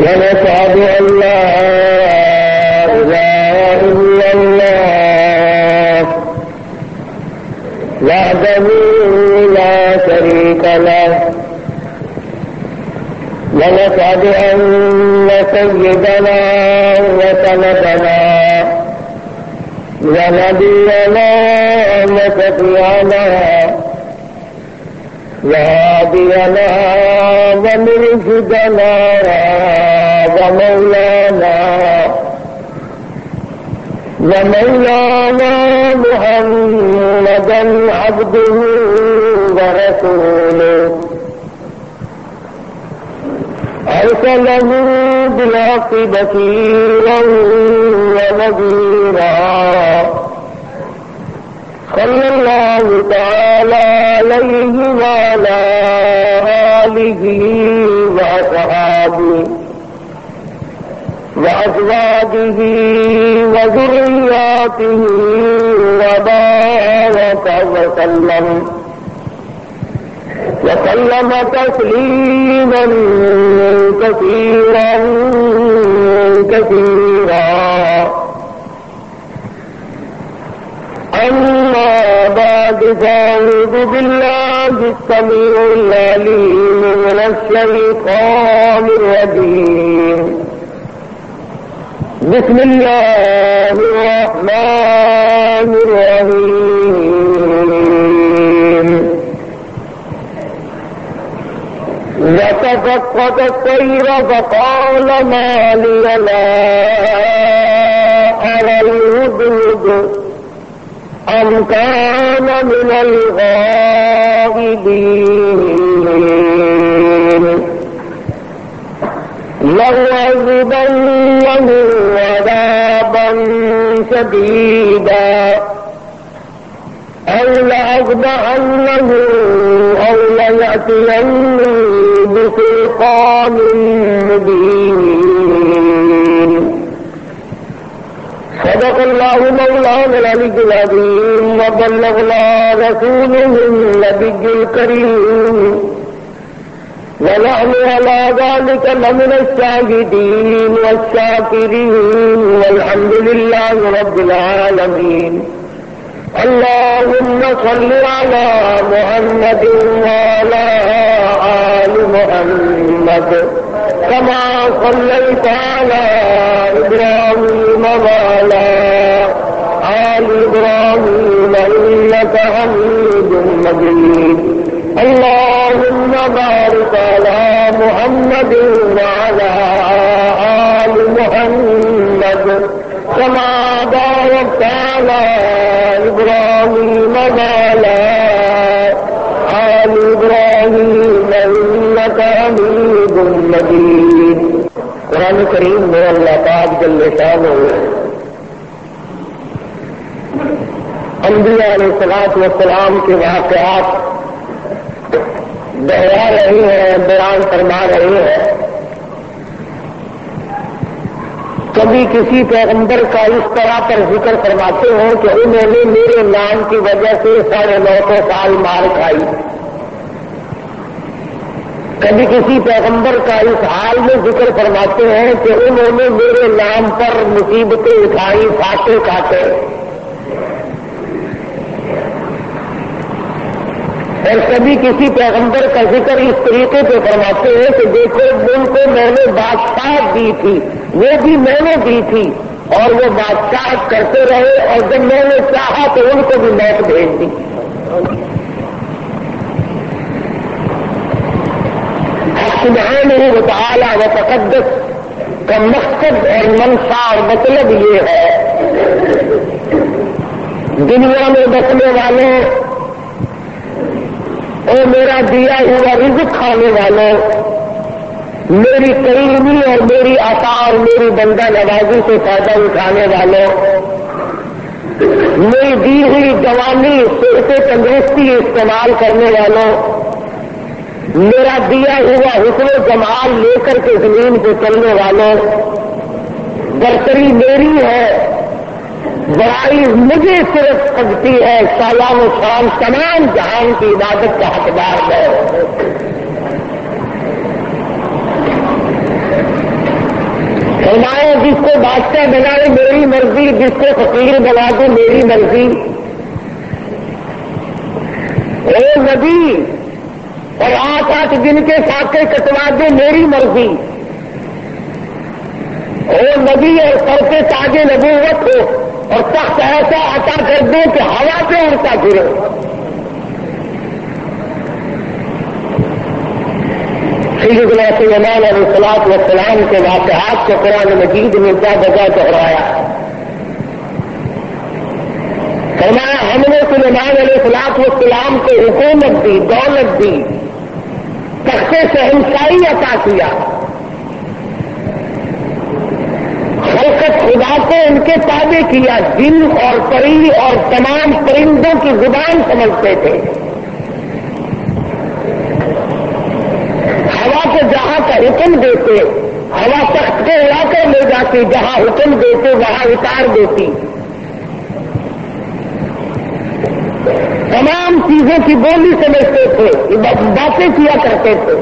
ونشهد أن لا إله إلا الله وحده لا شريك له ونشهد أن سيدنا وسندنا ونبينا وشفيعنا وهادينا ومرشدنا ومولانا محمدا عبده ورسوله أرسله بالحق بشيرا ونذيرا صلى الله تعالى عليه وعلى آله وأصحابه وأزواجه وذرياته وبارك وسلم تسليما كثيرا أما بعد فأعوذ بالله السميع العليم من الشيطان الرجيم بسم الله الرحمن الرحيم وتفقد الطير فقال ما لي لا أرى الهدهد أم كان من الغائبين لأعذبنه عذابا شديدا أو لأذبحنه أو ليأتيني بسلطان مبين صدق الله مولانا العلي العظيم وبلغنا رسوله النبي الكريم ونحن على ذلك لمن الشاهدين والشاكرين والحمد لله رب العالمين اللهم صل على محمد وعلى آل محمد كما صليت على إبراهيم وعلى آل إبراهيم إنك حميد مجيد اللهم بارك على محمد وعلى آل محمد كما باركت على إبراهيم وعلى آل إبراهيم إنك حميد مجيد قرآن کریم میں اللہ پاک جل شانہ انبیاء علیہ الصلوۃ والسلام کے واقعات دہرا رہی ہیں، بیان فرما رہی ہیں. کبھی کسی پیغمبر کا اس طرح پر ذکر فرماتے ہیں کہ انہوں نے میرے نام کی وجہ سے 9.5 سال مار کھائی. کبھی کسی پیغمبر کا اس حال میں ذکر فرماتے ہیں کہ انہوں نے میرے نام پر مصیبتیں اٹھائی، فاٹے کاٹے. اور کبھی کسی پیغمبر کا ذکر اس طریقے پہ فرماتے ہیں کہ دیکھو ان کو میں نے بادشاہت دی تھی، وہ بھی میں نے دی تھی اور وہ بادشاہت کرتے رہے، اور جب میں نے چاہا تو ان کو بھی موت بھیج دی. سبحانہ و تعالی و تقدس کا مقصد اور منشا اور مطلب یہ ہے دنیا میں بسنے والوں اور میرا دیا ہوا رزق کھانے والوں، میری کریمی اور میری عطا اور میری بندہ نوازی سے فائدہ اٹھانے والوں، میری دی ہوئی جوانی صحت تندرستی استعمال کرنے والوں، میرا دیا ہوا حسن و جمال لے کر کے زمین پہ چلنے والوں، برتری میری ہے، بڑائی مجھے صرف سکتی ہے، سالان و شان تمام جہان کی عبادت کا حقدار ہے. بادشاہ بنائے میری مرضی، جس کو فقیر بنا دے میری مرضی۔ اے نبی اور 8 دن کے فاقے کٹوا دے میری مرضی۔ اے نبی اور سر پہ تاج نبوت ہو اور تخت ایسا عطا کر دے کہ ہوا سے اڑتا پھرے۔ سیدنا سلیمان علیہ السلام کے واقعات کو قرآن مجید میں کیا بجا دہرایا۔ فرمایا ہم نے سلیمان علیہ السلام کو حکومت دی، دولت دی، تخت شہنشاہی عطا کیا، خلقت خدا کو ان کے تابع کیا، جن اور پری اور تمام پرندوں کی زبان سمجھتے تھے۔ ہوا کو جہاں کا حکم دیتے ہوا تخت کو اڑا کر لے جاتی، جہاں حکم دیتے وہاں اتار دیتی، تمام چیزوں کی بولی سمجھتے تھے، باتیں کیا کرتے تھے۔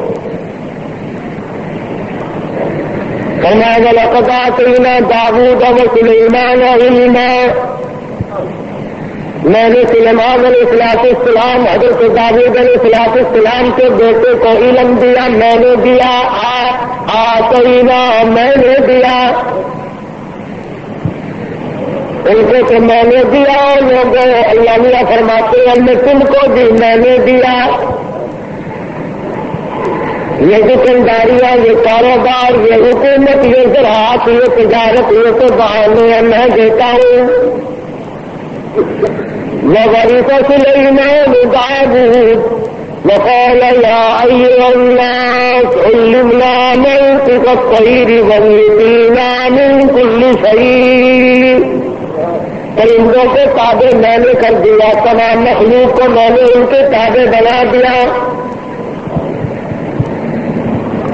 وَلَقَدْ آتَيْنَا دَاوُودَ وَسُلَيْمَانَ عِلْمًا، میں نے سلیمان علیہ السلام حضرت داؤد علیہ السلام کے بیٹے کو علم دیا، میں نے دیا، آتینا میں نے دیا، ان کو تو میں نے دیا، لوگوں اللہ میاں فرماتے ہیں میں تم کو بھی میں نے دیا۔ یہ دکانداریاں، یہ کاروبار، یہ حکومت، یہ زراعت، یہ تجارت، یہ تو بہانے ہیں، میں دیتا ہوں۔ وَوَرِثَ سُلَيْمَانُ دَاوُودَ وَقَالَ يَا أَيُّهَا النَّاسُ عُلِّمْنَا مَنطِقَ الطَّيْرِ وَأُوتِينَا مِن كُلِّ شَيْءٍ۔ پرندوں کے تابع میں نے کر دیا، تمام مخلوق کو میں نے ان کے تابع بنا دیا۔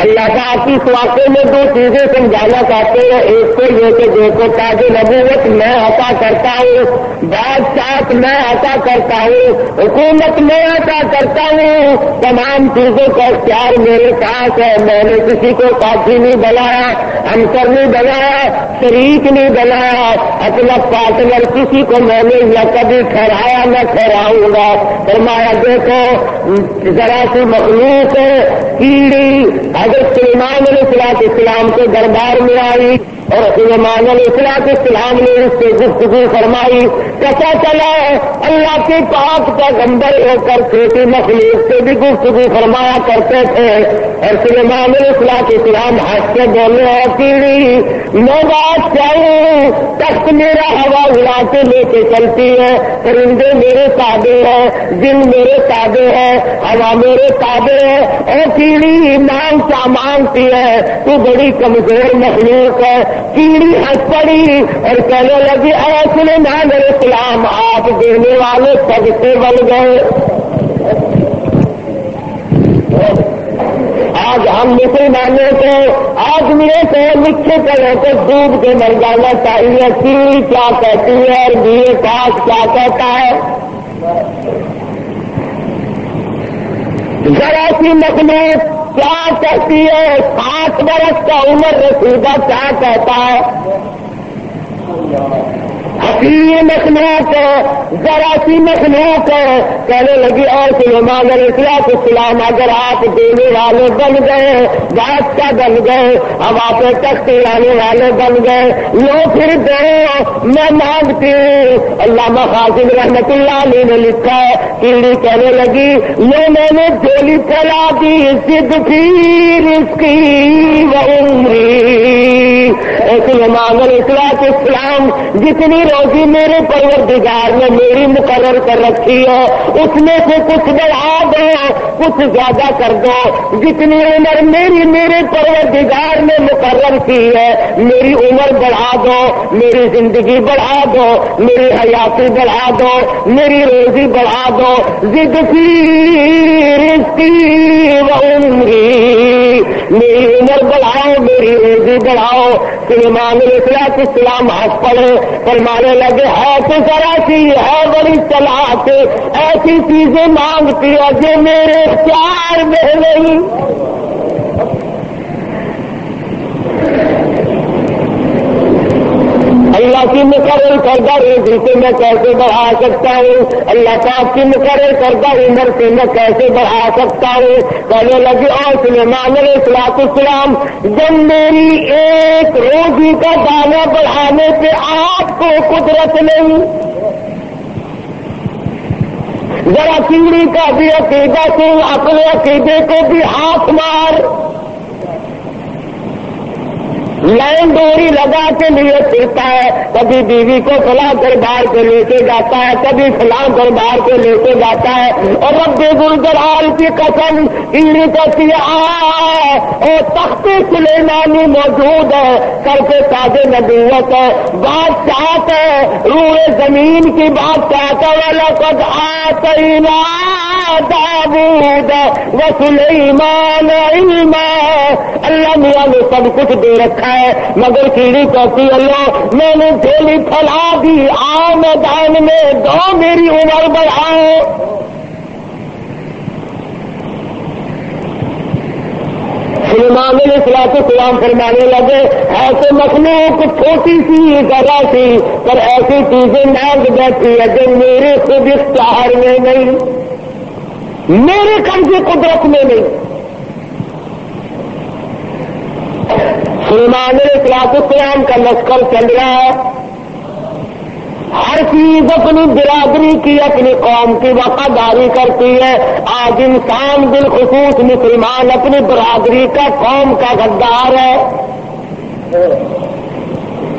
اللہ تعالیٰ اس واقعے میں 2 چیزیں سمجھانا چاہتے ہیں۔ ایک تو یہ کہ دیکھو تاج نبوت میں عطا کرتا ہوں، بادشاہت میں عطا کرتا ہوں، حکومت میں عطا کرتا ہوں، تمام چیزوں کا اختیار میرے پاس ہے۔ میں نے کسی کو ساتھی نہیں بنایا، ہمسر نہیں بنایا، شریک نہیں بنایا، اپنا پارٹنر کسی کو میں نے نہ کبھی ٹھہرایا نہ ٹھہراؤں گا۔ فرمایا دیکھو ذرا سی مخلوق کیڑی حضرت سلیمان علیہ السلام کے دربار میں آئی اور سلیمان علیہ السلام نے اس سے گفتگو فرمائی۔ پتہ چلا اللہ کے پاک پیغمبر ہو کر چھوٹی مخلوق سے بھی گفتگو فرمایا کرتے تھے۔ اور سلیمان علیہ السلام ہنس کے بولے ہیں کیڑی میں بات چاہوں، تخت میرا ہوا اڑا کے لے کے چلتی ہے، پرندے میرے تابع ہیں، جن میرے تابع ہے، ہوا میرے تابع ہے، اور کیڑی مانگ کیا مانگتی ہے، تو بڑی کمزور مخلوق ہے۔ کیڑی ہنس پڑی اور کہنے لگی اے سلیمان علیہ السلام آپ دینے والے سب سے بن گئے۔ آج ہم مسلمانوں کو آدمیوں کو مٹھے کرے کو ڈوب کے مر جانا چاہیے۔ کیڑی کیا کہتی ہے اور میرے پاس کیا کہتا ہے؟ ذرا سی مخلوق کیا کہتی ہے؟ 60 برس کا عمر رسیدہ کیا کہتا ہے؟ حقیر مخلوق ذرا سی مخلوق کہنے لگی اور سلیمان علیہ السلام اگر آپ دینے والے بن گئے، بادشاہ بن گئے، ہوا پہ تخت لانے والے بن گئے، لو پھر دو میں مانگتی ہوں۔ علامہ قاسم رحمت اللہ علیہ نے لکھا ہے، کیڑی کہنے لگی لو میں نے جھولی پھیلا دی ضد کی رزقی و عمری۔ سلیمان علیہ السلام جتنی روزی میرے پروردگار نے میری مقرر کر رکھی ہے اس میں سے کچھ بڑھا دو، کچھ زیادہ کر دو، جتنی عمر میرے پروردگار نے مقرر کی ہے میری عمر بڑھا دو، میری زندگی بڑھا دو، میری حیاتی بڑھا دو، میری روزی بڑھا دو۔ ضد کی رزقی و عمری، میری عمر بڑھاؤ، میری روزی بڑھاؤ۔ سلیمان علیہ السلام ہنس پڑے، فرمانے لگے ہے تو ذرا سی ہے بڑی چلاک، ایسی چیزیں مانگتی ہے جو میرے اختیار میں نہیں۔ کردہ روزی سے میں کیسے بڑھا سکتا ہوں؟ اللہ پاک کی مقرر کردہ عمر سے میں کیسے بڑھا سکتا ہوں؟ کہنے لگے اور سلیمان علیہ السلام جب میری ایک روزی کا دانہ بڑھانے پہ آپ کو قدرت نہیں، ذرا چنگڑی کا بھی عقیدہ تو اپنے عقیدے کو بھی ہاتھ مار، لائن ڈوری لگا کے لیے پھرتا ہے، کبھی بیوی کو فلاں دربار کو لے کے جاتا ہے، کبھی فلاں دربار کو لے کے جاتا ہے، اور رب ذوالجلال کی قسم انہیں کہتی ہے اور تخت سلیمانی موجود ہے، سر پہ تاج نبوت ہے، بادشاہت ہے، روئے زمین کی بادشاہت ہے، وَلَقَدْ آتَيْنَا دَاوُودَ وَسُلَيْمَانَ عِلْمًا، اللہ میاں نے سب کچھ دے رکھا ہے، مگر کیڑی کہتی اللہ میں نے تھیلی پھیلا دی، آؤ میدان میں دو میری عمر بڑھائے۔ سلیمان علیہ السلام فرمانے لگے ایسے مخلوق چھوٹی سی ذرا سی پر ایسی چیزیں مانگ بیٹھی ہے جو میرے خود اختیار میں نہیں، میرے قبضے قدرت میں نہیں۔ سلیمان علیہ السلام کا لشکر چل رہا ہے، ہر چیز اپنی برادری کی اپنی قوم کی وفاداری کرتی ہے۔ آج انسان بالخصوص مسلمان اپنی برادری کا قوم کا غدار ہے،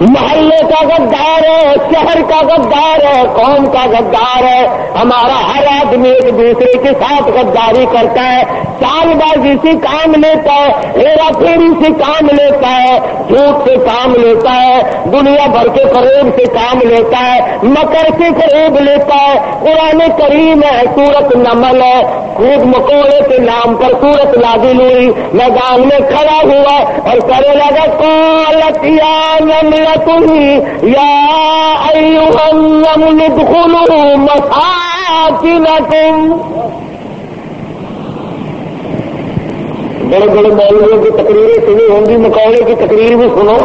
محلے کا غدار ہے، شہر کا غدار ہے، قوم کا غدار ہے۔ ہمارا ہر آدمی ایک دوسرے کے ساتھ غداری کرتا ہے، چال بازی سے کام لیتا ہے، ہیرا پھیری سے کام لیتا ہے، جھوٹ سے کام لیتا ہے، دنیا بھر کے فریب سے کام لیتا ہے، مکر سے فریب لیتا ہے۔ قرآن کریم ہے، سورت نمل ہے، خود مکوڑے کے نام پر سورت نازل ہوئی، میدان میں کھڑا ہوا اور کرے لگا قالت یا نملۃ یا ایھا النمل ادخلوا مساکنکم۔ بڑے بڑے مولویوں کی تقریریں سنی ہوں گی، مکوڑے کی تقریر بھی سنو۔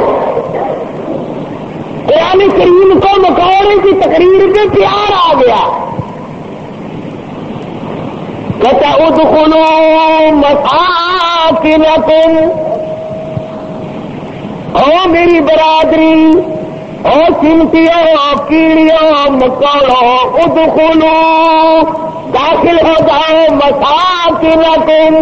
قرآن کریم کو مکوڑے کی تقریر پہ پیار آ گیا، کہتا ادخلوا مساکنکم، او میری برادری، او چمٹیوں کیڑیوں مکوڑوں، ادخلوا داخل ہو جاؤ مساکنکم،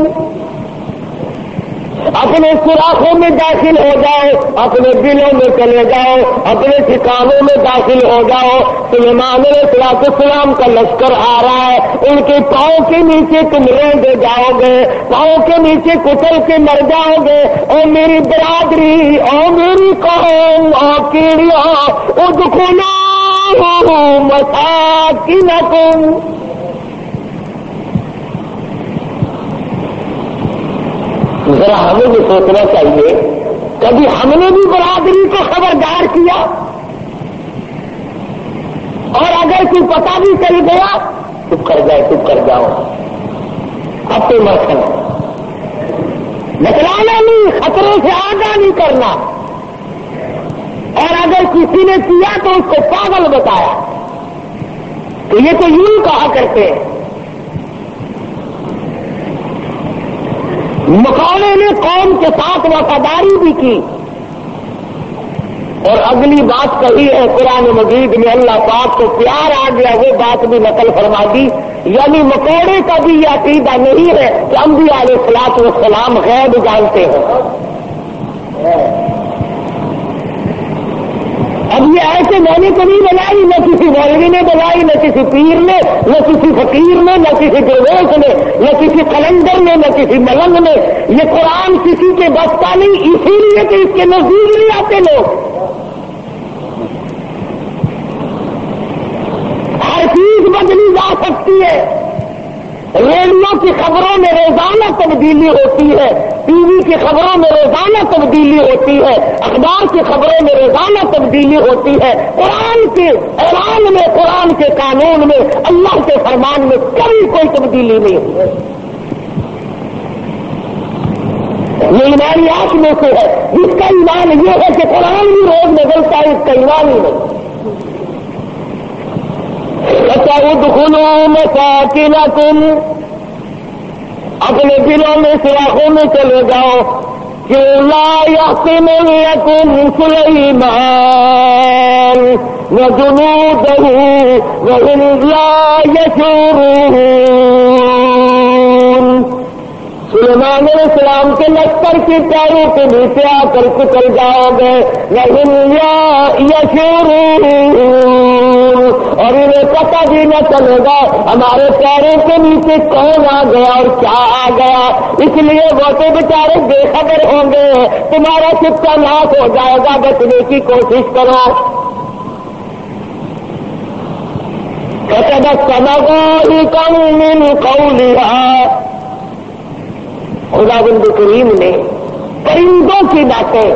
اپنے سوراخوں میں داخل ہو جاؤ، اپنے دلوں میں چلے جاؤ، اپنے ٹھکانوں میں داخل ہو جاؤ۔ سلیمان علیہ السلام کا لشکر آ رہا ہے، ان کے پاؤں کے نیچے تم رونگے جاؤ گے، پاؤں کے نیچے کچل کے مر جاؤ گے۔ او میری برادری، او میری قوم، او کیڑیوں، ادخلوا مساکنکم۔ ذرا ہمیں بھی سوچنا چاہیے، کبھی ہم نے بھی برادری کو خبردار کیا؟ اور اگر کوئی پتہ بھی چل گیا چپ کر جائے، چپ کر جاؤ، اب تو مرکن بتلانا نہیں، خطرے سے آگاہ نہیں کرنا، اور اگر کسی نے کیا تو اس کو پاگل بتایا، تو یہ تو یوں کہا کرتے ہیں۔ مکوڑے نے قوم کے ساتھ وفاداری بھی کی، اور اگلی بات کہی ہے قرآن مجید میں، اللہ پاک کو پیار آ گیا، وہ بات بھی نقل فرما دی۔ یعنی مکوڑے کا بھی یہ عقیدہ نہیں ہے کہ انبیاء علیہ الصلوۃ والسلام غیب جانتے ہیں۔ اب یہ ایسے میں نے کبھی بنائی، نہ کسی مولوی نے بنائی، نہ کسی پیر نے، نہ کسی فقیر نے، نہ کسی درویش نے، نہ کسی قلندر نے، نہ کسی ملنگ نے۔ یہ قرآن کسی کے بس کا نہیں، اسی لیے کہ اس کے نزدیک نہیں آتے لوگ۔ ہر چیز بدلی جا سکتی ہے، ریڈیو کی خبروں میں روزانہ تبدیلی ہوتی ہے، ٹی وی کی خبروں میں روزانہ تبدیلی ہوتی ہے، اخبار کی خبروں میں روزانہ تبدیلی ہوتی ہے۔ قرآن کے اعلان میں، قرآن کے قانون میں، اللہ کے فرمان میں کبھی کوئی تبدیلی نہیں ہوئی۔ یہ ایمانیات میں سے ہے، جس کا ایمان یہ ہے کہ قرآن بھی روز بدلتا ہے، اس کا ایمان ہی نہیں۔ فَسَأُدْخُلُوا مَسَاكِنَكُمْ، اپنے دلوں میں سراخوں میں چلے جاؤ کہ لا يحطمنكم سليمان وجنوده وهم لا يشعرون، سلیمان علیہ السلام کے لشکر کی پیروں کے نیچے آ کر کچل جاؤ گے، وهم لا يشعرون، اور انہیں پتہ بھی نہ چلے گا ہمارے پیروں کے نیچے کون آ گیا اور کیا آ گیا، اس لیے وہ تو بیچارے بے خبر ہوں گے، تمہارا ستہ ناش ہو جائے گا، بچنے کی کوشش کرو۔ فَتَبَسَّمَ ضَاحِكًا مِّنْ قَوْلِهَا، خداوند کریم نے پرندوں کی باتیں،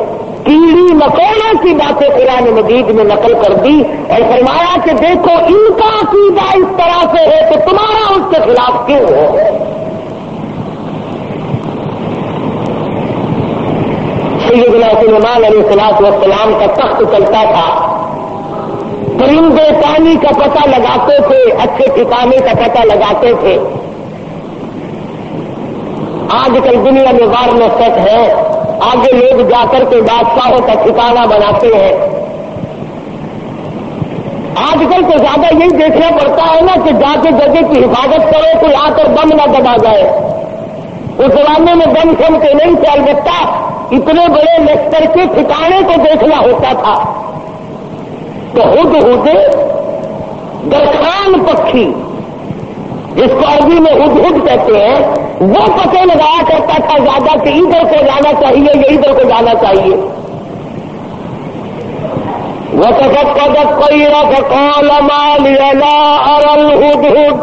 کیڑی مکوڑوں کی باتیں قرآن مجید میں نقل کر دی اور فرمایا کہ دیکھو ان کا عقیدہ اس طرح سے ہے تو تمہارا اس کے خلاف کیوں ہو؟ سیدنا سلیمان علیہ السلام کا تخت چلتا تھا، پرندے پانی کا پتہ لگاتے تھے، اچھے ٹھکانے کا پتہ لگاتے تھے۔ آج کل دنیا میں وارن سیٹ ہے، آگے لوگ جا کر کے بادشاہوں کا ٹھکانہ بناتے ہیں۔ آج کل تو زیادہ یہی دیکھنا پڑتا ہے نا کہ جا کے جگہ کی حفاظت کرو، کوئی آ کر بم نہ دبا جائے۔ اس زمانے میں بم کھم کے نہیں چل سکتا، اتنے بڑے لشکر کے ٹھکانے کو دیکھنا ہوتا تھا۔ تو ہدہد درخان پکھی، جس کو عربی میں ہدہد کہتے ہیں، وہ پتہ لگایا کرتا تھا زیادہ کہ ادھر کو جانا چاہیے یا ادھر کو جانا چاہیے۔ وَتَفَقَّدَ الطَّيْرَ فَقَالَ مَا لِيَ لَا أَرَى الْهُدْهُدَ،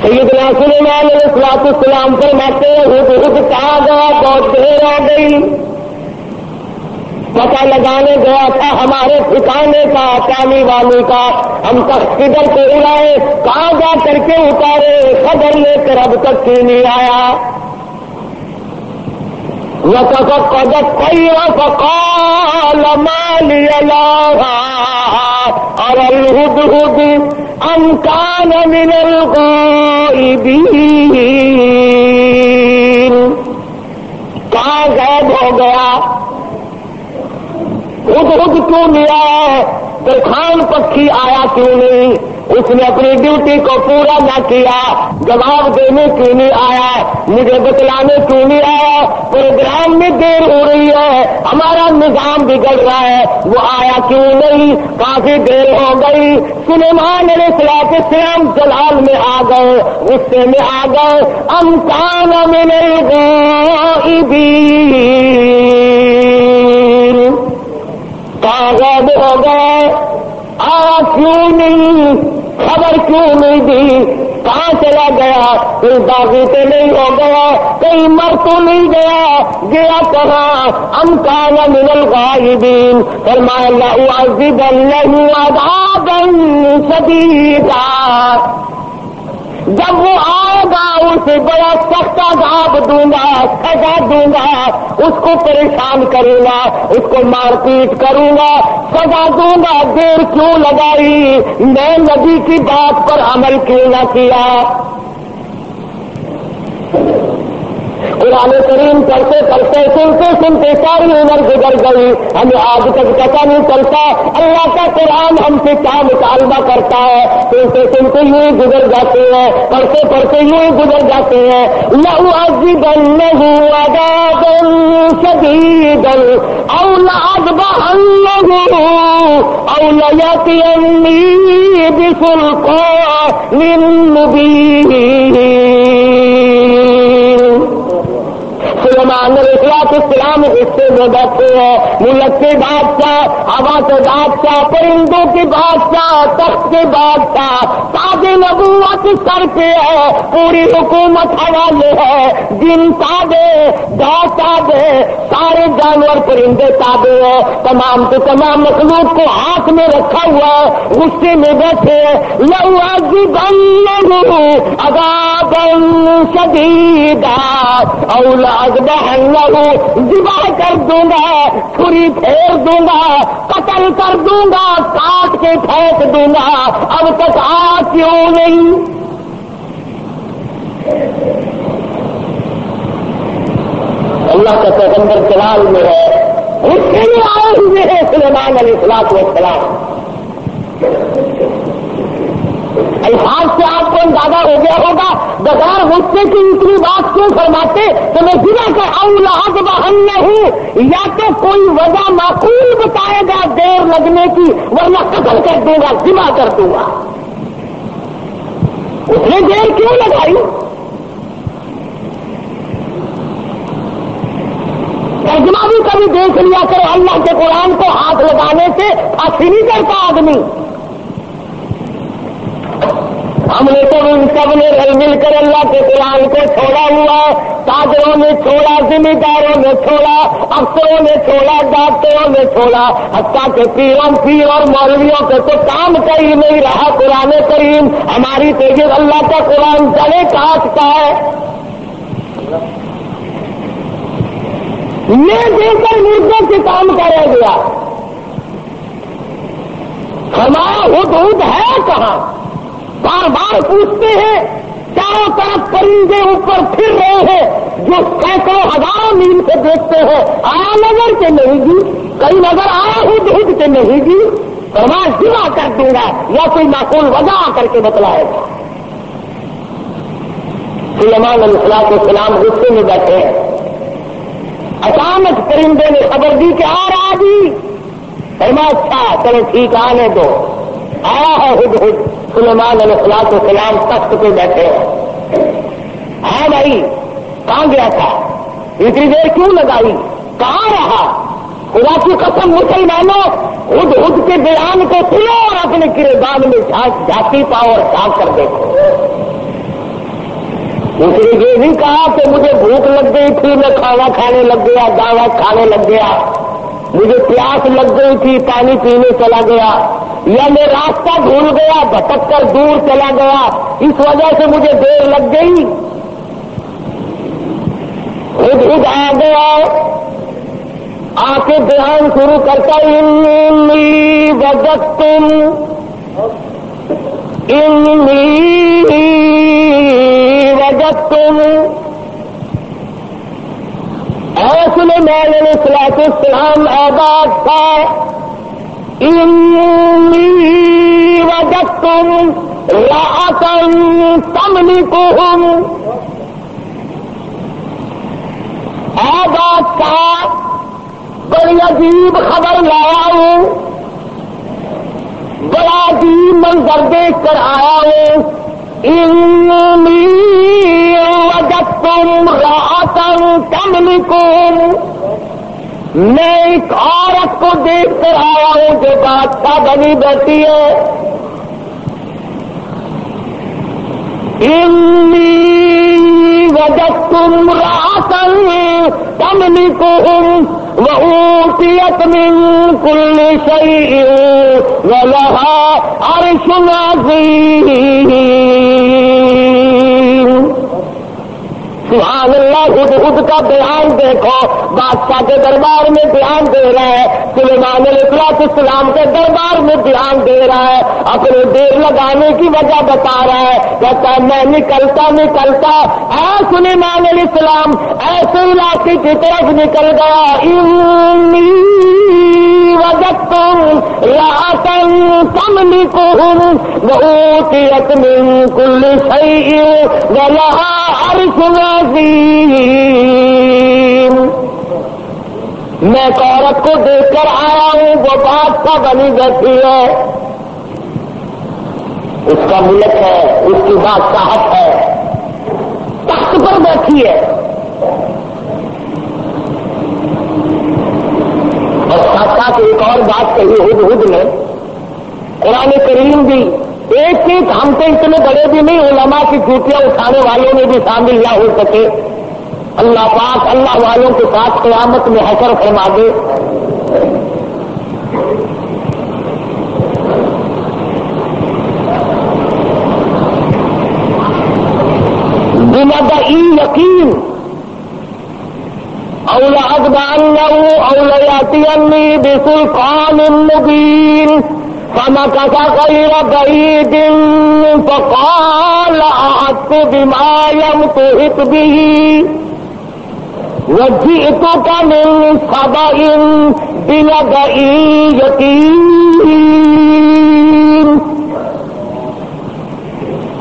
سیدنا سلیمان علیہ السلام فرماتے ہیں ہدہد کہاں گیا؟ بہت دیر ہو گئی، پتہ لگانے گیا تھا ہمارے ٹھکانے کا، پانی والی کا، ہم تخت کدھر سے اڑائے، کہاں جا کر کے اتارے، خبر لے کر اب تک کیوں نہیں آیا؟ وَتَفَقَّدَ الطَّيْرَ فَقَالَ مَا لِيَ لَا أَرَى الْهُدْهُدَ أَمْ كَانَ مِنَ الْغَائِبِينَ، کہاں غائب ہو گیا؟ ہدہد کیوں نہیں آیا؟ درخان پکھی آیا کیوں نہیں؟ اس نے اپنی ڈیوٹی کو پورا نہ کیا، جواب دینے کیوں نہیں آیا؟ مجھے بتلانے کیوں نہیں آیا؟ پروگرام میں دیر ہو رہی ہے، ہمارا نظام بگڑ رہا ہے، وہ آیا کیوں نہیں؟ کافی دیر ہو گئی۔ سلیمان علیہ السلام جلال میں آ گئے، غصے میں آ گئے، ام کان من الغائبین، کہاں غائب ہو گئے؟ آیا کیوں نہیں؟ خبر کیوں نہیں دی؟ کہاں چلا گیا؟ کوئی باغی تو نہیں ہو گیا؟ کہیں مر تو نہیں گیا؟ گیا کہاں؟ ام کان من الغائبین، فرمایا لأعذبنہ عذابا شدیدا، جب وہ آئے گا اسے بڑا سخت عذاب دوں گا، سزا دوں گا، اس کو پریشان کروں گا، اس کو مار پیٹ کروں گا، سزا دوں گا۔ دیر کیوں لگائی؟ میں نبی کی بات پر عمل کیوں نہ کیا؟ قرآن کریم پڑھتے پڑھتے سنتے سنتے ساری عمر گزر گئی، ہمیں آج تک پتہ نہیں چلتا اللہ کا قرآن ہم سے کیا مطالبہ کرتا ہے۔ سنتے سنتے یوں ہی گزر جاتے ہیں، پڑھتے پڑھتے یوں ہی گزر جاتے ہیں۔ لَأُعَذِّبَنَّهُ عَذَابًا شَدِيدًا أَوْ لَأَذْبَحَنَّهُ أَوْ لَيَأْتِيَنِّي بِسُلْطَانٍ مُّبِينٍ۔ سلیمان علیہ السلام غصے میں بیٹھے ہیں، ملک کے بادشاہ، ہوا کے بادشاہ، پرندوں کے بادشاہ، تخت کے بادشاہ، تاج نبوت سر پہ ہے، پوری حکومت حوالے ہے، جن تابے، گاؤ تابے، سارے جانور پرندے تابے ہیں، تمام کے تمام مخلوق کو ہاتھ میں رکھا ہوا ہے، غصے میں بیٹھے ہیں۔ لَأُعَذِّبَنَّهُ عَذَابًا شَدِيدًا أَوْ لَأَذْبَحَنَّهُ ذبح کر دوں گا، چھری پھیر دوں گا، قتل کر دوں گا، کاٹ کے پھینک دوں گا، اب تک آ کیوں نہیں؟ اللہ کا پیغمبر جلال میں ہے، اس کے لیے آئے ہوئے ہیں سلیمان علیہ السلام۔ الفاظ سے آپ کو اندازہ ہو گیا ہوگا، بغیر غصے کی اتنی بات کیوں فرماتے؟ تو میں ذبح کا اولاد بہن ہوں، یا تو کوئی وجہ معقول بتائے گا دیر لگنے کی، ورنہ قتل کر دوں گا، ذبح کر دوں گا۔ اس نے دیر کیوں لگائی؟ ترجمہ بھی کبھی دیکھ لیا کرو، اللہ کے قرآن کو ہاتھ لگانے سے پھانسی نہیں کرتا آدمی۔ ہم نے تو ان سب نے رل مل کر اللہ کے قرآن کو چھوڑا ہوا ہے، تاجروں نے چھوڑا، ذمہ داروں نے چھوڑا، افسروں نے چھوڑا، ڈاکٹروں نے چھوڑا، حتیٰ کہ پیر اور مولویوں کے تو کام کہیں نہیں رہا قرآن کریم۔ ہماری تیز اللہ کا قرآن جلے کاٹتا ہے۔ یہ دیکھ کر مردوں سے کام کرا گیا، ہمارا ہد ہے کہاں؟ بار بار پوچھتے ہیں، چاروں طرف پرندے اوپر پھر رہے ہیں جو سینکڑوں ہزاروں میل سے دیکھتے ہیں، آیا نظر کے نہیں جی؟ کئی نظر آیا ہد کے نہیں جی؟ فرمان ذبح کر دوں گا، یا کوئی معقول وجہ آ کر کے بتلائے گا۔ سلیمان علیہ السلام غصے میں بیٹھے ہیں، اچانک پرندے نے خبر دی کہ آ رہا جی۔ فرمایا اچھا چلو ٹھیک آنے دو۔ آیا ہے ہد سلیمان علیہ السلام تخت پہ بیٹھے ہیں۔ ہاں بھائی کہاں گیا تھا؟ اتنی دیر کیوں لگائی؟ کہاں رہا؟ خدا کی قسم مسلمانوں، ہد کے بیان کو سنو اور اپنے گریبان میں جھانکی پاؤ اور جھانک کر دیکھو۔ اس نے یہ نہیں کہا کہ مجھے بھوک لگ گئی تھی، میں کھانا کھانے لگ گیا، دعوت کھانے لگ گیا، مجھے پیاس لگ گئی تھی، پانی پینے چلا گیا، یا میں راستہ بھول گیا، بھٹک کر دور چلا گیا، اس وجہ سے مجھے دیر لگ گئی۔ خود آ گیا، آ کے بیان شروع کرتا، انی وجدتم اے سلیمان علیہ السلام آباد تھا، انی وجدتم امرأۃ تملکہم، آباد تھا، بڑی عجیب خبر لایا ہوں، بڑا عجیب منظر دیکھ کر آیا ہوں۔ انی وجدت امرأۃ تملکہم، میں ایک عورت کو دیکھ کر آیا ہوں جو بادشاہ بنی بیٹھی ہے۔ انی وجدت امرأۃ تملکہم وأوتيت من كل شيء ولها عرش عظيم۔ سبحان اللہ، ہد کا بیان دیکھو، بادشاہ کے دربار میں بیان دے رہا ہے، سلیمان علیہ السلام کے دربار میں بیان دے رہا ہے، اپنے دیر لگانے کی وجہ بتا رہا ہے، کہتا ہے میں نکلتا اے سلیمان علیہ السلام ایسے علاقے کی طرف نکل گیا، انی وجدت امرأۃ تملکہم وأوتیت من کل شیء ولها عرش عظیم۔ میں ایک عورت کو دیکھ کر آیا ہوں، وہ بادشاہ بنی بیٹھی ہے، اس کا ملک ہے، اس کی بادشاہت ہے، تخت پر بیٹھی ہے، اور ساتھ ساتھ ایک اور بات کہی ہد نے، قرآن کریم بھی ایک ہم تو اتنے بڑے بھی نہیں، علماء کی چوٹیاں اٹھانے والوں میں بھی شامل نہ ہو سکے، اللہ پاک اللہ والوں کے ساتھ قیامت میں حشر فرما دے۔ بمدعی یقین او لأتبعنه او ليأتيني بسلطان مبين فمكث غير بعيد فقال أحطت بما لم تحط به وجئتك من سبأ بنبأ يقين.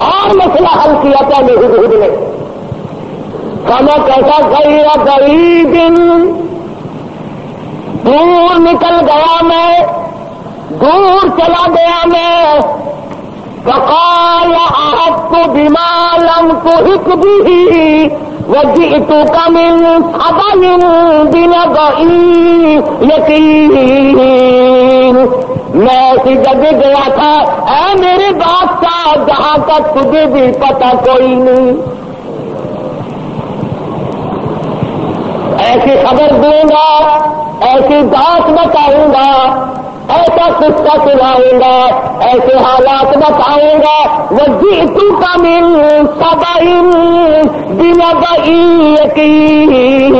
اور مسئلہ حل کیا تھا ہدہد نے. فمكث غير بعيد دور نکل گیا میں, دور چلا گیا میں. فقال أحطت بما لم تحط به وجئتك من سبأ بنبأ يقين. میں ایسی جگہ گیا تھا اے میرے بادشاہ جہاں تک تجھے بھی پتہ کوئی نہیں. ایسی خبر دوں گا, ایسی بات بتاؤں گا, ایسا قصہ سناؤں گا, ایسے حالات بتاؤں گا. وجئتک من سبأ بنبأ یقین.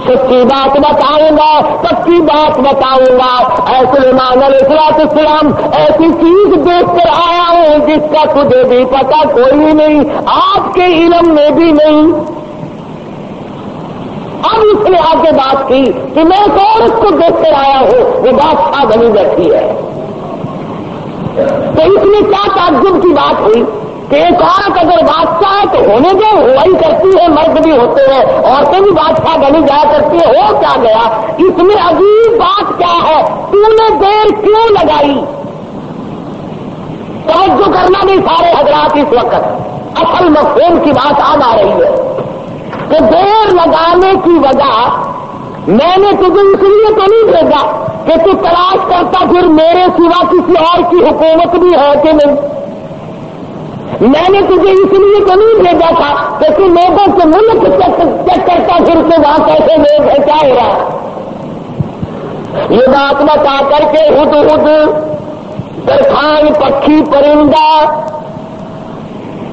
سچی بات بتاؤں گا, سچی بات بتاؤں گا. اے سلیمان علیہ السلام ایسی چیز دیکھ کر آیا ہوں جس کا تجھے بھی پتہ کوئی نہیں, آپ کے علم میں بھی نہیں. اب اس نے آگے بات کی کہ میں ایک عورت کو دیکھ کر آیا ہوں, وہ بادشاہ بنی بیٹھی ہے. تو اس میں کیا تعجب کی بات ہوئی کہ ایک عورت اگر بادشاہ ہے تو ہونے دو, وہی کرتی ہے, مرد بھی ہوتے ہیں, عورتیں بھی بادشاہ بنی جایا کرتی ہے. ہو کیا گیا اس میں عجیب بات کیا ہے, تو نے دیر کیوں لگائی؟ توجہ کرنا نہیں سارے حضرات اس وقت, اصل مفہوم کی بات آ رہی ہے کہ دیر لگانے کی وجہ میں نے تجھے اس لیے تو نہیں بھیجا کہ تو تلاش کرتا پھر میرے سوا کسی اور کی حکومت بھی ہے کہ نہیں. میں نے تجھے اس لیے تو نہیں بھیجا تھا کہ تو لوگوں کے ملک چیک کرتا پھر سے وہاں کیسے لوگ ہے, کیا ہو رہا. یہ بات بتا کر کے ہدہد درخان پکھی پرندہ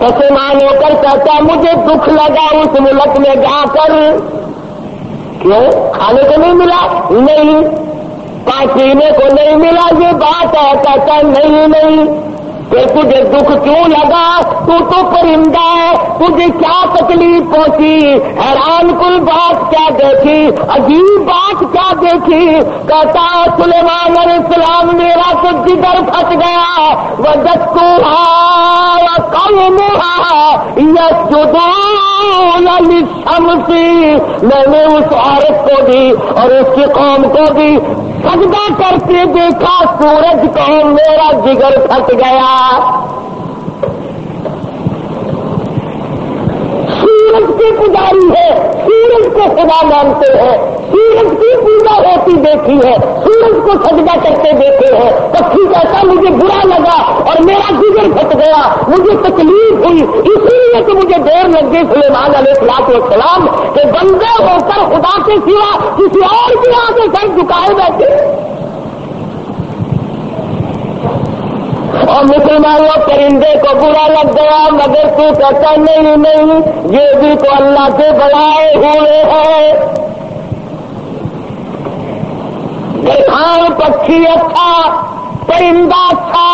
پسمان ہو کر کہتا مجھے دکھ لگا اس ملک میں جا کر. کیوں؟ کھانے کو نہیں ملا؟ نہیں. پینے کو نہیں ملا؟ یہ بات ہے. کہتا نہیں. کہ تجھے دکھ کیوں لگا؟ تو پرندہ ہے, تجھے کیا تکلیف پہنچی؟ حیران کل بات کیا دیکھی, عجیب بات کیا دیکھی؟ کہتا سلیمان علیہ السلام میرا تو جگر پھٹ گیا. وجدتها وقومها يسجدون للشمس. میں نے اس عورت کو بھی اور اس کی قوم کو بھی سجدہ کرتے دیکھا سورج کو, میرا جگر پھٹ گیا. سورج کی پجاری ہے, سورج کو خدا مانتے ہیں, سورج کی پوجا ہوتی دیکھی ہے, سورج کو سجدہ کرتے دیکھے ہیں. پکھی کہتا مجھے برا لگا اور میرا جگر پھٹ گیا, مجھے تکلیف ہوئی, اس لیے کہ مجھے دیر لگ گئی سلیمان علیہ السلام کہ بندے ہو کر خدا کے سوا کسی اور کے آگے سر جھکائے بیٹھے. اور مسلمانوں پرندے کو برا لگ گیا, مگر تو کہتا نہیں, یہ بھی تو اللہ سے بڑھائے ہوئے ہیں. درخان پکھی اچھا, پرندہ اچھا.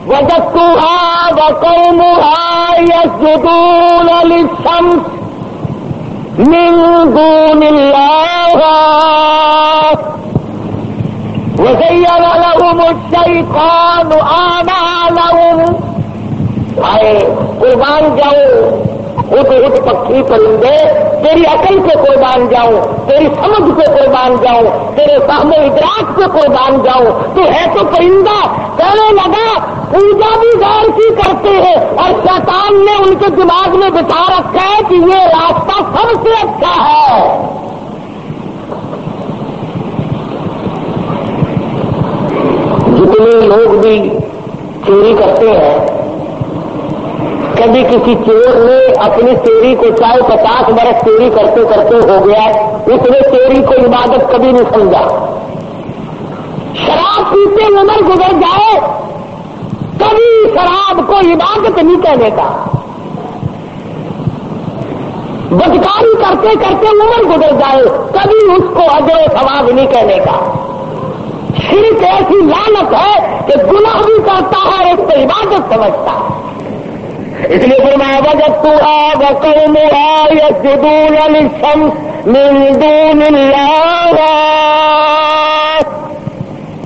وجدتها وقومها يسجدون للشمس من دون الله وزين لهم الشيطان أعمالهم. قربان جاؤں ہدہد پکھی پرندے, تیری عقل کو قربان جاؤں, تیری سمجھ کو قربان جاؤں, تیرے فہم و ادراک کو قربان جاؤں. تو ہے تو پرندہ. کہنے لگا پوجا بھی غیر کی کرتے ہیں اور شیطان نے ان کے دماغ میں بٹھا رکھا ہے کہ یہ راستہ سب سے اچھا ہے. جتنے لوگ بھی چوری کرتے ہیں, کبھی کسی چور نے اپنی چوری کو چاہے 50 برس چوری کرتے کرتے ہو گیا, اس نے چوری کو عبادت کبھی نہیں سمجھا. شراب پیتے عمر گزر جائے, کبھی شراب کو عبادت نہیں کہنے کا. بدکاری کرتے کرتے عمر گزر جائے کبھی اس کو اجر و ثواب نہیں کہنے کا. شرک ایسی لعنت ہے کہ گناہ بھی کرتا ہے اور اس کو عبادت سمجھتا ہے. اس لیے فرمایا وجدتها وقومها يسجدون للشمس من دون الله.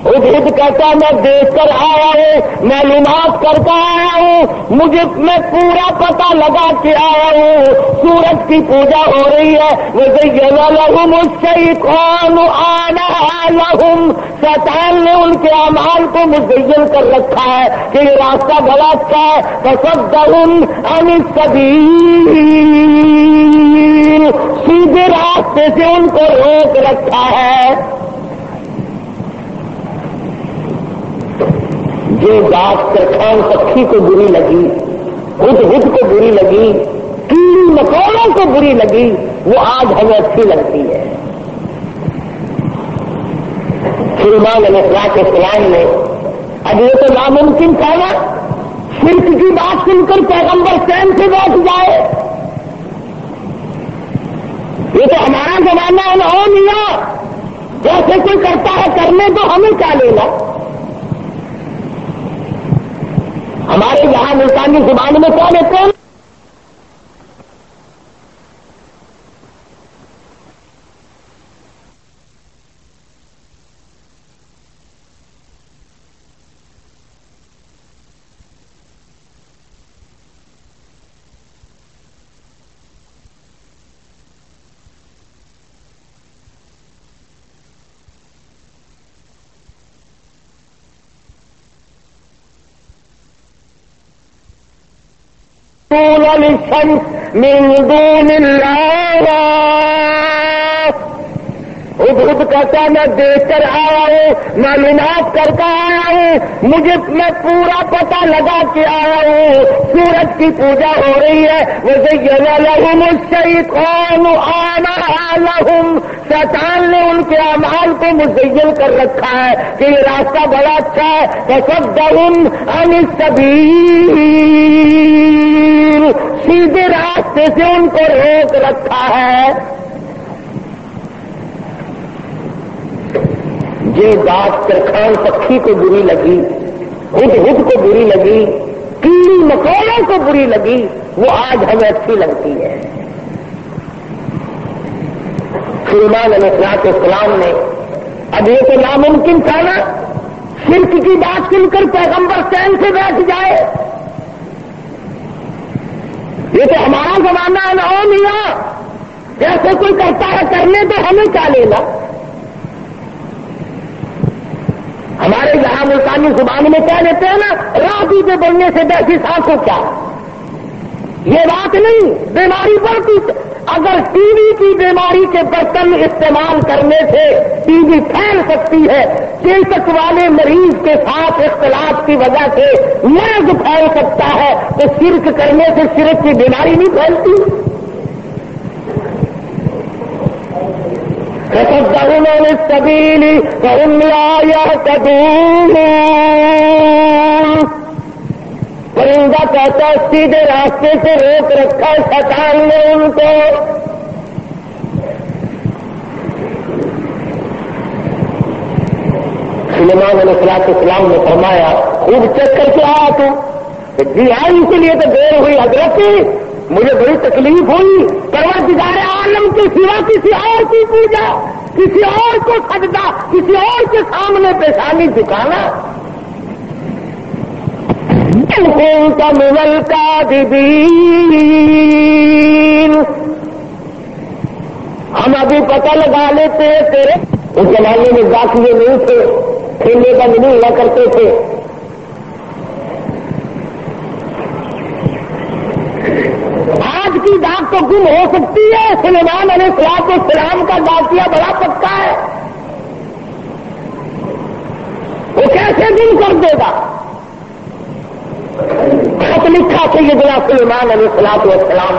خود کہتا میں دیکھ کر آیا ہوں, معلومات کر کے آیا ہوں, میں پورا پتہ لگا کے آیا ہوں سورج کی پوجا ہو رہی ہے. وَزَيَّنَ لَهُمُ الشَّيْطَانُ أَعْمَالَهُمْ. شیطان نے ان کے اعمال کو مزین کر رکھا ہے کہ یہ راستہ بڑا اچھا ہے. فَصَدَّهُمْ عَنِ السَّبِيلِ. سیدھے راستے سے ان کو روک رکھا ہے. جو بات ترخان پکھی کو بری لگی, ہد کو بری لگی, کیڑی مکوڑوں کو بری لگی, وہ آج ہمیں اچھی لگتی ہے. سلیمان علیہ السلام نے اب یہ تو ناممکن تھا نا شرک کی بات سن کر پیغمبر چین سے بیٹھ جائے. یہ تو ہمارا زمانہ ہے نا, ہو میاں جیسے کوئی کرتا ہے کرنے تو ہمیں کیا لینا. ہمارے یہاں ملتانی زبان میں کیا لیتے ہیں؟ للشمس من دون الله. خود کہتا میں دیکھ کر آیا ہوں, معلومات کر کے آیا ہوں, میں پورا پتہ لگا کے آیا ہوں سورج کی پوجا ہو رہی ہے. وَزَيَّنَ لَهُمُ الشَّيْطَانُ أَعْمَالَهُمْ. شیطان نے ان کے اعمال کو مزین کر رکھا ہے کہ یہ راستہ بڑا اچھا ہے. فَصَدَّهُمْ عَنِ السَّبِيلِ. سیدھے راستے سے ان کو روک رکھا ہے. یہ بات ترخان پکھی کو بری لگی, ہد کو بری لگی, کیڑی مکوڑوں کو بری لگی, وہ آج ہمیں اچھی لگتی ہے. سلیمان علیہ السلام نے اب یہ تو ناممکن تھا نا شرک کی بات سن کر پیغمبر چین سے بیٹھ جائے. یہ تو ہمارا زمانہ ہے نا, او میاں جیسے کوئی کرتا ہے کرنے تو ہمیں کیا لینا. ہمارے یہاں ملتانی زبان میں کیا لیتے ہیں نا, راضی پہ بڑھنے سے بیٹھی سانس کو کیا. یہ بات نہیں, بیماری بڑھتی. اگر ٹی وی کی بیماری کے برتن استعمال کرنے سے ٹی وی پھیل سکتی ہے, چیچک والے مریض کے ساتھ اختلاف کی وجہ سے مرض پھیل سکتا ہے, تو شرک کرنے سے شرک کی بیماری نہیں پھیلتی. فَصَدَّهُمْ عَنِ السَّبِيلِ فَهُمْ لَا يَهْتَدُونَ. پرندہ کہتا سیدھے راستے سے روک رکھا شیطان نے ان کو. سلیمان علیہ السلام نے فرمایا خوب چیک کر کے آیا تو جی ہاں, اسی لیے تو دیر ہوئی حضرت, مجھے بڑی تکلیف ہوئی. پروردگار عالم کے سوا کسی اور کی پوجا, کسی اور کو سجدہ, کسی اور کے سامنے پیشانی جھکانا. كنت من الكاذبين. ہم ابھی پتہ لگا لیتے تیرے اس زمانے میں داخلے نہیں تھے, کھیلنے بند نہیں ہوا کرتے تھے. آج کی ڈاک تو گم ہو سکتی ہے, سلیمان علیہ السلام کا ڈاکیا بڑا پکا ہے, وہ کیسے گم کر دے گا. خط لکھا سیدنا سلیمان علیہ السلام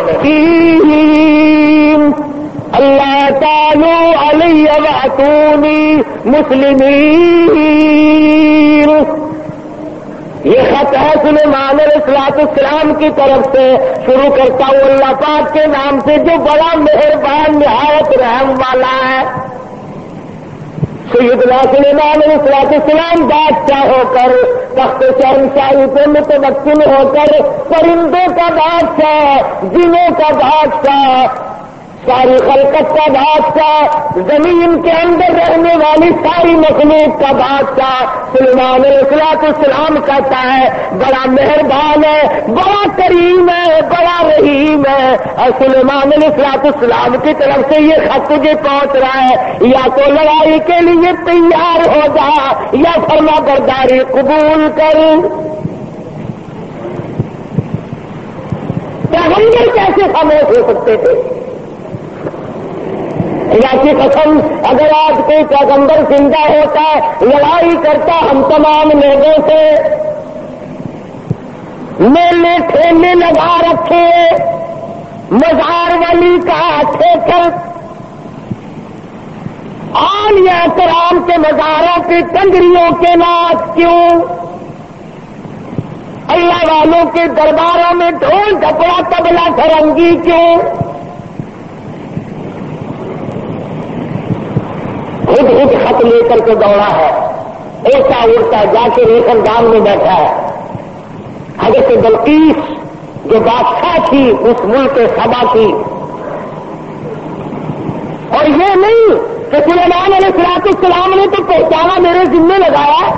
نے, اللہ تعالی علیہ واتونی مسلمین. یہ خط ہے سلیمان علیہ السلام کی طرف سے، شروع کرتا ہوں اللہ پاک کے نام سے جو بڑا مہربان نہایت رحم والا ہے۔ سیدنا سلیمان علیہ السلام بادشاہ ہو کر تخت شہنشاہی پہ متمکن ہو کر پرندوں کا بادشاہ، جنوں کا بادشاہ، ساری خلقت کا بادشاہ، زمین کے اندر رہنے والی ساری مخلوق کا بادشاہ سلیمان علیہ السلام کہتا ہے بڑا مہربان ہے، بڑا کریم ہے، بڑا رحیم ہے۔ اور سلیمان علیہ السلام کی طرف سے یہ خط تجھے پہنچ رہا ہے، یا تو لڑائی کے لیے تیار ہو جا یا فرما برداری قبول کر۔ پیغمبر کیسے خاموش ہو سکتے تھے؟ اللہ کی قسم اگر آج کوئی پیغمبر زندہ ہوتا لڑائی کرتا ہم تمام لوگوں سے، میلے ٹھیلے لگا رکھے، مزار ولی کا ٹھیکر، عالیہ کرام کے مزاروں کی کنجریوں کے ناچ کیوں؟ اللہ والوں کے درباروں میں ڈھول ڈھپڑا تبلا فرنگی کیوں؟ خود خط لے کر کے دوڑا ہے، اڑتا اڑتا جا کے ریشم دان میں بیٹھا ہے۔ حضرت بلقیس جو بادشاہ تھی اس ملک سبا کی، اور یہ نہیں کہ سلیمان علیہ السلام نے تو پہچانا میرے ذمہ لگایا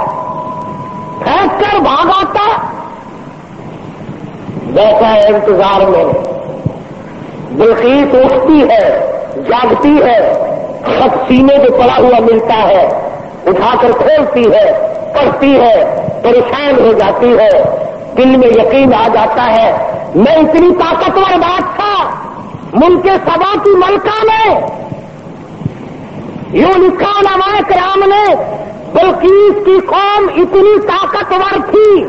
پھینک کر بھاگ آتا، ویسا ہے انتظار میں بلقیس اٹھتی ہے، جاگتی ہے، خط سینے پہ پڑا ہوا ملتا ہے، اٹھا کر کھولتی ہے، پڑھتی ہے، پریشان ہو جاتی ہے، دل میں یقین آ جاتا ہے میں اتنی طاقتور بادشاہ ملک سبا کی ملکہ میں، یوں لکھا علماء کرام نے بلقیس کی قوم اتنی طاقتور تھی،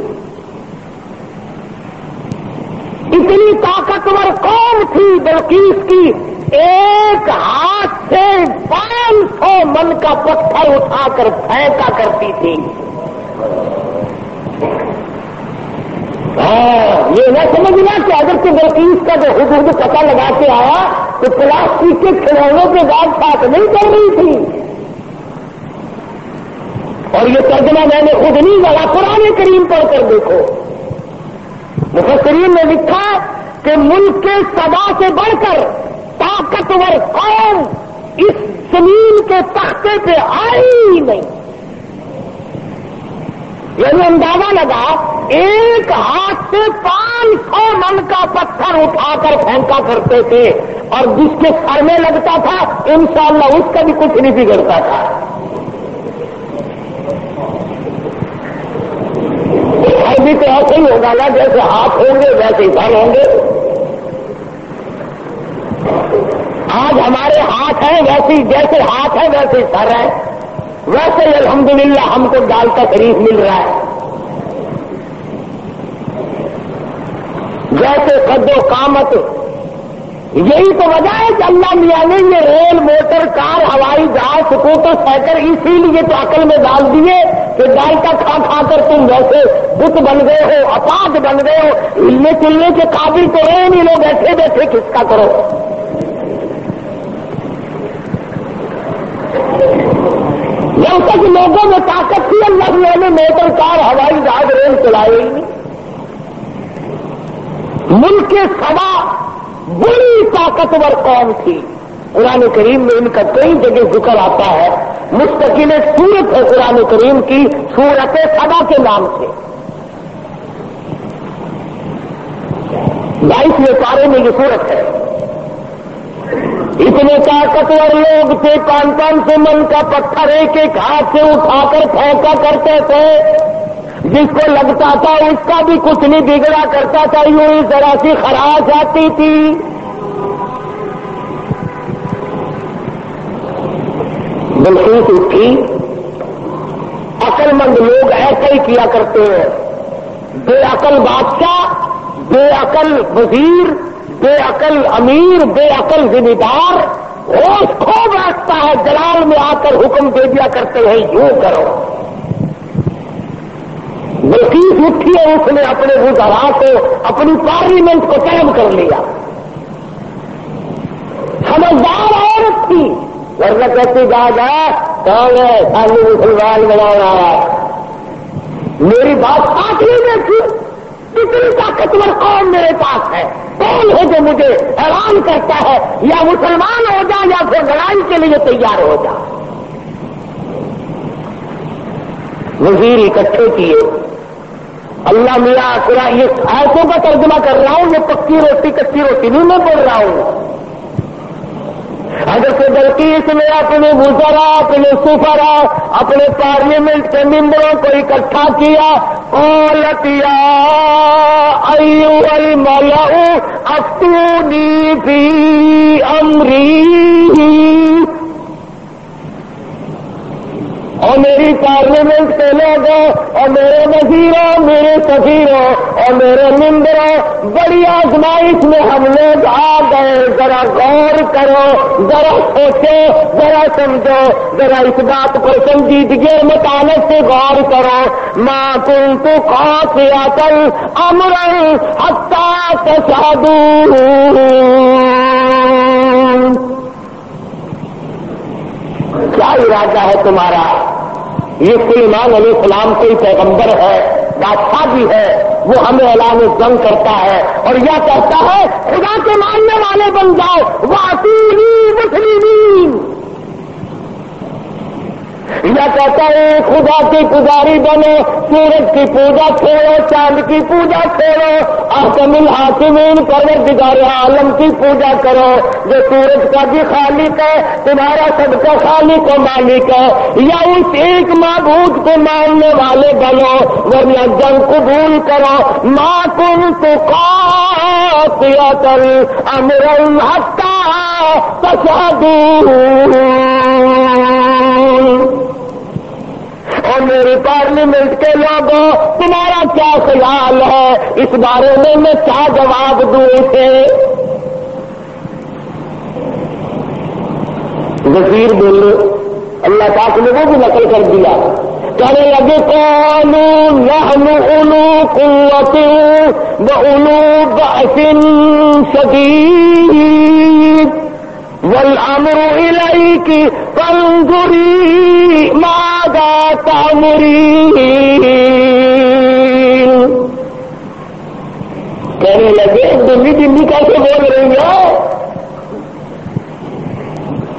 اتنی طاقتور قوم تھی بلقیس کی، ایک ہاتھ سے 500 من کا پتھر اٹھا کر پھینکا کرتی تھی۔ یہ نہ سمجھنا کہ اگر تو بلقیس کا جو حدود پتہ لگا کے آیا تو پلاسٹک کے کھلونوں کے بعد ساتھ نہیں کر رہی تھی۔ اور یہ ترجمہ میں نے خود نہیں لگا، قرآن کریم پڑھ کر دیکھو، مفسرین نے لکھا کہ ملک کے سبا سے بڑھ کر طاقتور قوم اس زمین کے تختے پہ آئی ہی نہیں۔ یعنی اندازہ لگا ایک ہاتھ سے 500 من کا پتھر اٹھا کر پھینکا کرتے تھے، اور جس کے سر میں لگتا تھا انشاءاللہ اس کا بھی کچھ نہیں بگڑتا تھا۔ سر بھی تو ایسے ہی ہوگا نا، جیسے ہاتھ ہوں گے ویسے ہی سر ہوں گے۔ آج ہمارے ہاتھ ہیں ویسے، جیسے ہاتھ ہے ویسے ہی سر ہے، ویسے ہی الحمدللہ ہم کو دال کا شریف مل رہا ہے، جیسے قد و قامت۔ یہی تو وجہ ہے کہ اللہ میاں نے یہ ریل، موٹر، کار، ہوائی جہاز، سکوٹر، سائیکل اسی لیے تو عقل میں ڈال دیے کہ ڈالٹا کھا کھا کر تم ویسے بت بن گئے ہو، اپاہج بن گئے ہو، ہلنے چلنے کے قابل تو رہے نہیں، لوگ بیٹھے بیٹھے کھسکا کرو۔ جب تک لوگوں میں طاقت تھی اللہ نے موٹر، کار، ہوائی جہاز، ریل چلائے ہی نہیں۔ ملک سبا بڑی طاقتور قوم تھی، قرآن کریم میں ان کا کئی جگہ ذکر آتا ہے، مستقل سورت ہے قرآن کریم کی، سورت سبا کے نام سے 22ویں پارے میں یہ سورت ہے۔ اتنے طاقتور لوگ تھے، 500 من کا پتھر ایک ایک ہاتھ سے اٹھا کر پھینکا کرتے تھے، جس کو لگتا تھا اس کا بھی کچھ نہیں بگڑا کرتا تھا، یوں ہی ذرا سی خراش آتی تھی۔ بلقیس اٹھی، عقل مند لوگ ایسا ہی کیا کرتے ہیں، بے عقل بادشاہ، بے عقل وزیر، بے عقل امیر، بے عقل ذمہ دار ہوش کھو بیٹھتا ہے، جلال میں آ کر حکم دے دیا کرتے ہیں یوں کرو۔ بلقیس اٹھی ہے، اس نے اپنے وزراء کو، اپنی پارلیمنٹ کو طلب کر لیا. سمجھدار عورت تھی، ورنہ کہتے جا کون ہے خالی مسلمان بنا رہا ہے. میری بات ساتھ نہیں دیکھی، کتنی طاقتور قوم میرے پاس ہے، کون ہے جو مجھے اعلان کرتا ہے یا مسلمان ہو جا یا پھر لڑائی کے لیے تیار ہو جا. وزیر اکٹھے کیے. اللہ میاں قرآن یہ آیتوں کا ترجمہ کر رہا ہوں، یہ پکی روٹی کچی روٹی نہیں میں بول رہا ہوں. حضرت بلقیس نے اپنے وزراء، اپنے سفراء، اپنے پارلیمنٹ کے ممبروں کو اکٹھا کیا. قالت یا ایھا الملأ افتونی فی امری. اور میری پارلیمنٹ کے لوگوں اور میرے وزیروں، میرے سفیروں اور میرے ممبروں، بڑی آزمائش میں ہم لوگ آ گئے. ذرا غور کرو، ذرا سوچو، ذرا سمجھو، ذرا اس بات پر سنجیدگی مطالعے سے غور کرو. ما کنت قاطعۃ امرا حتی تشہدون. کیا ارادہ ہے تمہارا؟ یہ سلیمان علیہ السلام کوئی پیغمبر ہے، بادشاہ بھی ہے، وہ ہمیں اعلان جنگ کرتا ہے اور یہ کہتا ہے خدا کے ماننے والے بن جاؤ، وَأَطِیعُونِی مُسْلِمِین. یہ کہتا ہے خدا کی پجاری بنو، سورج کی پوجا چھوڑو، چاند کی پوجا چھوڑو، احکم الحاکمین پروردگار عالم کی پوجا کرو، جو سورج کا بھی خالق ہے، تمہارا سب کا خالق و مالک ہے. یا اس ایک معبود کو ماننے والے بنو، ورنہ جنگ قبول کرو. ما کنت قاطعۃ امرا حتی تشہدون. اور میری پارلیمنٹ کے لوگوں، تمہارا کیا خیال ہے اس بارے میں کیا جواب دوں اسے؟ وزیر بولے، اللہ پاک نے وہ بھی نقل کر دیا. کہنے لگے قالوا نحن اولو قوت واولو بأس شدید والامر الیک فانظری ماذا تأمرین. کہنے لگے دلی دلی کیسے بول رہی ہے؟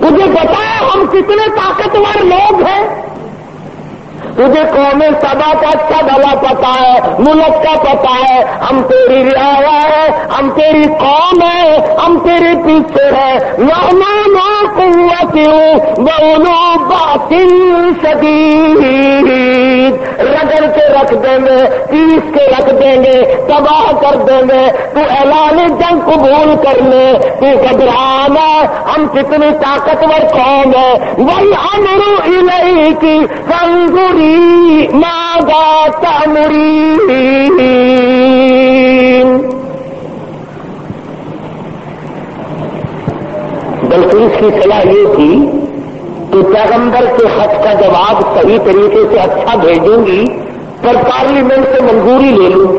تجھے پتا ہے ہم کتنے طاقتور لوگ ہیں؟ تجھے قوم سبا کا اچھا بھلا پتا ہے، ملک کا پتا ہے، ہم تیری رعایا ہے، ہم تیری قوم ہے، ہم تیرے پیچھے ہے. وَأُولُو قُوَّةٍ وَأُولُو بَأْسٍ شَدِيدٍ. رگڑ کے رکھ دیں گے، پیس کے رکھ دیں گے، تباہ کر دیں گے. تو اعلان جنگ قبول کر لے، تو گھبرانا، ہم کتنی طاقتور قوم ہے. وَالْأَمْرُ إِلَيْكِ فَانظُرِي ماذا تأمرین. بلقیس کی صلاح یہ تھی کہ پیغمبر کے خط کا جواب صحیح طریقے سے اچھا بھیجوں گی، پر پارلیمنٹ سے منظوری لے لوں،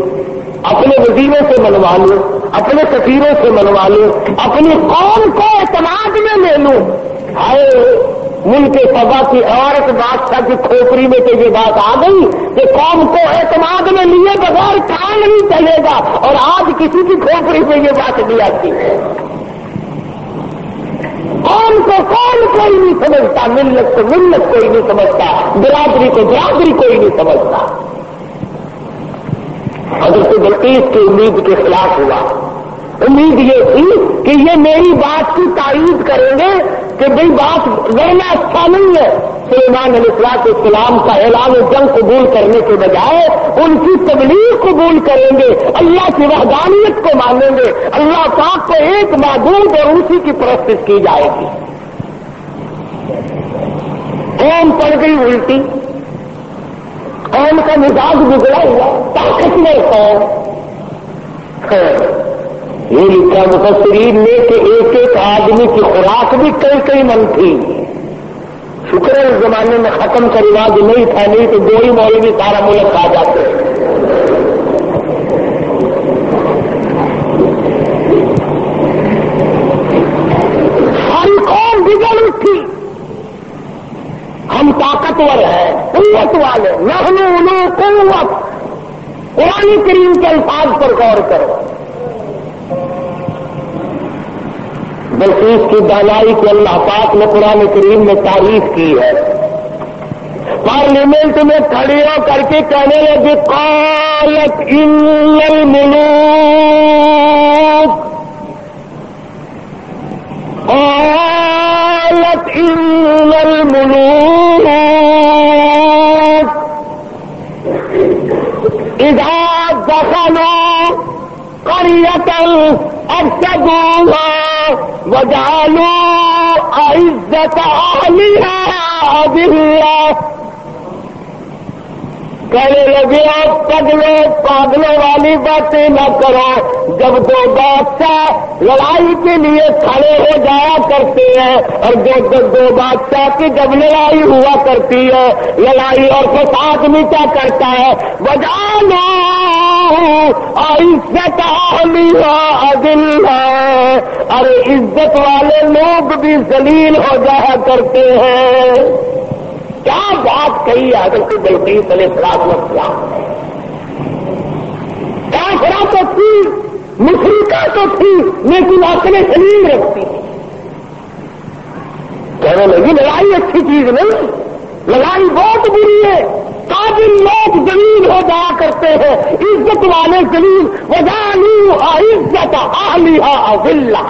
اپنے وزیروں سے منوا لوں، اپنے سفیروں سے منوا لوں، اپنی قوم کو اعتماد میں لے لوں. ہائے ملک سبا کی عورت بادشاہ کی کھوپڑی میں تو یہ بات آ گئی کہ قوم کو اعتماد میں لیے بغیر کام نہیں چلے گا، اور آج کسی کی کھوپڑی میں یہ بات نہیں آتی ہے. قوم کو قوم کوئی نہیں سمجھتا، ملت کو ملت کوئی نہیں سمجھتا، برادری کو برادری کوئی نہیں سمجھتا. حضرت بلقیس کی امید کے خلاف ہوا. امید یہ تھی کہ یہ میری بات کی تائید کریں گے کہ بھئی بات لڑنا اچھا نہیں ہے. سلیمان علیہ السلام کا اعلان جنگ قبول کرنے کے بجائے ان کی تبلیغ قبول کریں گے، اللہ کی وحدانیت کو مانیں گے، اللہ پاک کو ایک معبود اور اسی کی پرستش کی جائے گی. قوم پڑ گئی الٹی، قوم کا مزاج بگڑا ہوا، طاقتور قوم. یہ لکھا مفسرین نے کہ ایک ایک آدمی کی خوراک بھی کئی کئی من تھی. شکر ہے اس زمانے میں ختم کا رواج نہیں تھا، نہیں تو دو ہی مولوی سارا ملک کھا جاتے. ساری قوم بگڑ اٹھی. ہم طاقتور ہیں، قوت والے، نحن اولو قوت. قرآن کریم کے الفاظ پر غور کرو. بلکہ اس کی دانائی کی اللہ پاک نے قرآن کریم میں تعریف کی ہے. پارلیمنٹ میں کھڑے ہو کر کے کہنے لگے قالت ان الملوک، قالت ان الملوک اذا دخلوا قرية افسدوها وجعلوا اعزة اهلها اذلة. کہنے لگے آپ پاگلوں والی باتیں نہ کرو. جب دو بادشاہ لڑائی کے لیے کھڑے ہو جایا کرتے ہیں اور دو بادشاہ کی جب لڑائی ہوا کرتی ہے، لڑائی اور فساد میں کیا کرتا ہے؟ وجعلوا عزت اہلھا اذلہ. ارے عزت والے لوگ بھی ذلیل ہو جایا کرتے ہیں. کیا بات کہی ہے حضرت بلقیس علیہ السلام. کافرہ تو تھی، مشرکہ تو تھی، لیکن اپنے ذلیل رکھتی تھی. کہنے لگی لڑائی اچھی چیز نہیں، لڑائی بہت بری ہے. قابل لوگ ذلیل ہو جایا کرتے ہیں، عزت والے ذلیل. وجعلوا عزت اہلھا اذلہ.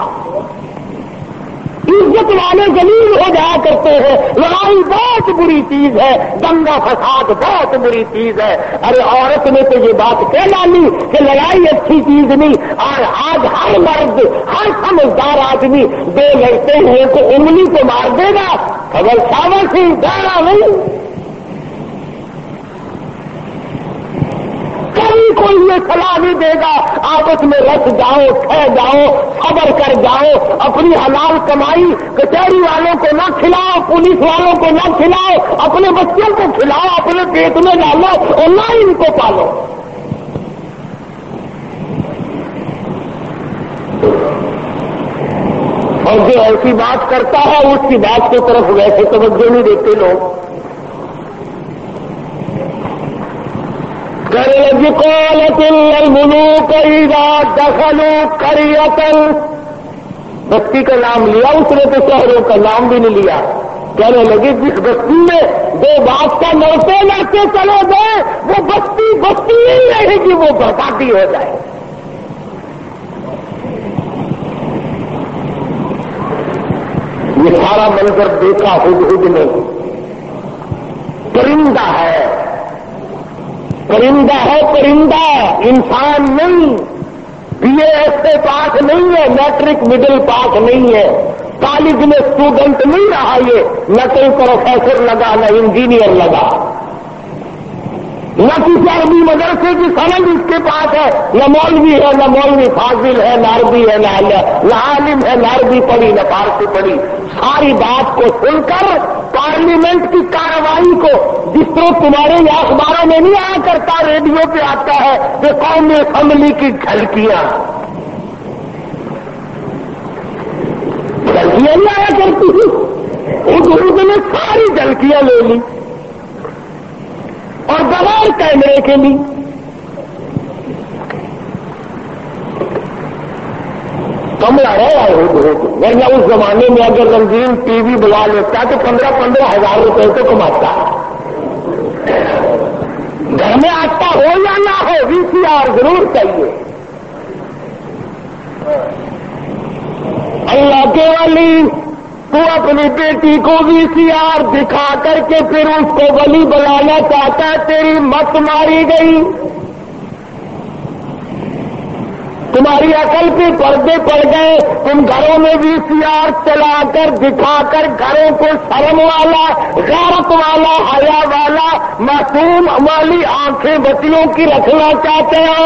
عزت والے ذلیل ہو جایا کرتے ہیں. لڑائی بہت بری چیز ہے، دنگا فساد بہت بری چیز ہے. ارے عورت نے تو یہ بات کہہ ڈالی کہ لڑائی اچھی چیز نہیں. اور آج ہر مرد، ہر سمجھدار آدمی دو لڑتے ہیں تو انگلی کو مار دے گا، خبر شاور سے ڈالا نہیں. کبھی کوئی یہ صلاح نہیں دے گا آپس میں رس جاؤ، کھہ جاؤ، صبر کر جاؤ، اپنی حلال کمائی کچہری والوں کو نہ کھلاؤ، پولیس والوں کو نہ کھلاؤ، اپنے بچوں کو کھلاؤ، اپنے پیٹ میں ڈالو اور نہ ان کو پالو. اور جو ایسی بات کرتا ہے اس کی بات کی طرف ویسے توجہ نہیں دیتے لوگ. قالت الملوک اذا دخلوا قرية. بستی کا نام لیا اس نے تو شہروں کا نام بھی نہیں لیا. کہنے لگے جس بستی میں دو بادشاہ لڑتے لڑتے چلے گئے وہ بستی بستی نہیں رہے گی، وہ بربادی ہو جائے. یہ سارا منظر دیکھا ہدہد نے. پرندہ ہے، پرندہ ہے، پرندہ، انسان نہیں. بی اے ایس سے پاس نہیں ہے، میٹرک مڈل پاس نہیں ہے، کالج میں اسٹوڈنٹ نہیں رہا. یہ نہ کوئی پروفیسر لگا، نہ انجینئر لگا، نہ کسی عربی مدرسے کی سند اس کے پاس ہے. نہ مولوی ہے، نہ مولوی فاضل ہے، نہ عربی ہے، نہ عالم ہے، نہ عربی پڑھی نہ فارسی پڑھی. ساری بات کو سن کر پارلیمنٹ کی کارروائی کو، جس طرح تمہارے یا اخباروں میں نہیں آیا کرتا، ریڈیو پہ آتا ہے کہ قومی اسمبلی کی جھلکیاں نہیں آیا کرتی تھی. اردو نے ساری جھلکیاں لے لی اور بغیر کیمرے کے لی. کملا ہے ورنہ اس زمانے میں اگر رنگین ٹی وی بلا لیتا تو 15,000 روپئے تو کماتا. گھر میں آتا ہو یا نہ ہو وی سی آر ضرور چاہیے. اللہ کے ولی، تو اپنی بیٹی کو وی سی آر دکھا کر کے پھر اس کو ولی بلانا چاہتا ہے، تیری مت ماری گئی. تمہاری عقل پہ پردے پڑ گئے. تم گھروں میں وی سی آر چلا کر دکھا کر گھروں کو شرم والا، غیرت والا، حیا والا، معصوم والی آنکھیں بچیوں کی رکھنا چاہتے ہو.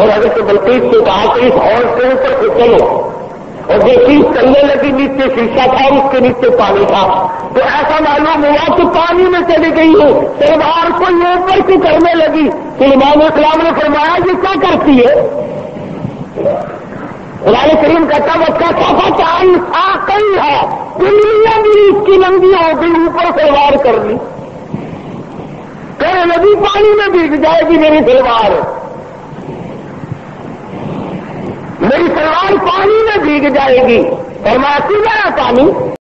اور حضرت بلقیس سے کہا کہ اس حوض کے اوپر سے چلو، اور جو چیز چلنے لگی نیچے شیشہ تھا اور اس کے نیچے پانی تھا، تو ایسا معلوم ہوا کہ پانی میں چلی گئی ہو، تلوار کو یہ اوپر سے کرنے لگی۔ تو امام اسلام نے فرمایا یہ کیا کرتی ہے؟ قرآن کریم کہتا بچہ کیسا چاہیے کئی ہے دنیا بھی اس کی ننگی ہو گئی، اوپر سلوار کر لی، کہنے لگی پانی میں بھیگ جائے گی میری سلوار، میری سلوار پانی میں بھیگ جائے گی، فرمایا پانی